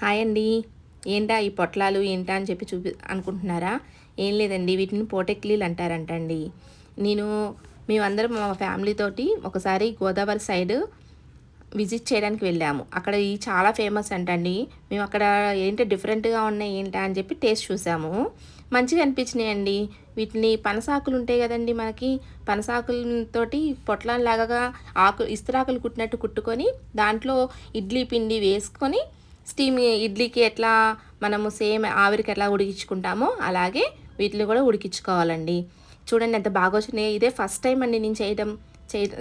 Hi అండి. ఏంటా ఈ పొట్లాలు ఏంటా అని చెప్పి అనుకుంటున్నారా? ఏం లేదండి, వీటిని పోటెక్లీలు అంటారంటండి. నేను మేమందరం మా ఫ్యామిలీతోటి ఒకసారి గోదావరి సైడ్ విజిట్ చేయడానికి వెళ్ళాము. అక్కడ ఇవి చాలా ఫేమస్ అంటండి. మేము అక్కడ ఏంటి డిఫరెంట్‌గా ఉన్నాయి ఏంటా అని చెప్పి టేస్ట్ చూసాము. మంచిగా అనిపించినాయండి. వీటిని పనసాకులు ఉంటాయి కదండీ మనకి. పనసాకులతోటి పొట్లాల్లాగా ఇస్తరాకులు కుట్టినట్టు కుట్టుకొని దాంట్లో ఇడ్లీ పిండి వేసుకొని స్టీమ్ ఇడ్లీకి ఎట్లా మనము సేమ్ ఆవిరికి ఎట్లా ఉడికించుకుంటామో అలాగే వీటిని కూడా ఉడికించుకోవాలండి. చూడండి ఎంత బాగా వచ్చినాయి. ఇదే ఫస్ట్ టైం అండి నేను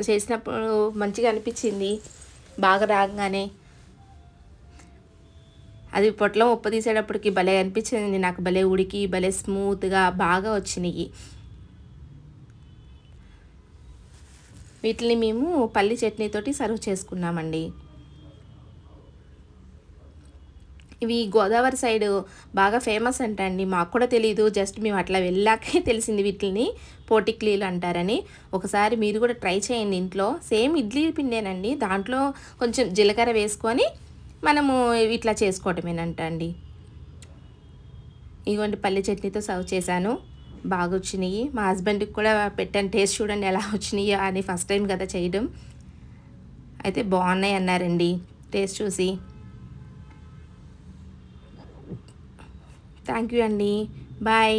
చేసినప్పుడు మంచిగా అనిపించింది. బాగా రాగానే అది పొట్లం ఉప్పు తీసేటప్పటికి భలే అనిపించింది నాకు. భలే ఉడికి భలే స్మూత్గా బాగా వచ్చినాయి. వీటిని మేము పల్లి చట్నీతోటి సర్వ్ చేసుకున్నామండి. ఇవి గోదావరి సైడ్ బాగా ఫేమస్ అంటండి. మాకు కూడా తెలీదు. జస్ట్ మేము అట్లా వెళ్ళాకే తెలిసింది వీటిని పోటిక్లీలు అంటారని. ఒకసారి మీరు కూడా ట్రై చేయండి ఇంట్లో. సేమ్ ఇడ్లీ పిండేనండి. దాంట్లో కొంచెం జీలకర్ర వేసుకొని మనము ఇట్లా చేసుకోవటమేనంట అండి. ఇదిగోండి పల్లి చట్నీతో సర్వ్ చేశాను. బాగా వచ్చినాయి. మా హస్బెండ్కి కూడా పెట్టాను, టేస్ట్ చూడండి ఎలా వచ్చినాయి అని. ఫస్ట్ టైం కదా చేయడం. అయితే బాగున్నాయి అన్నారండి టేస్ట్ చూసి. థ్యాంక్ యూ అండి. బాయ్.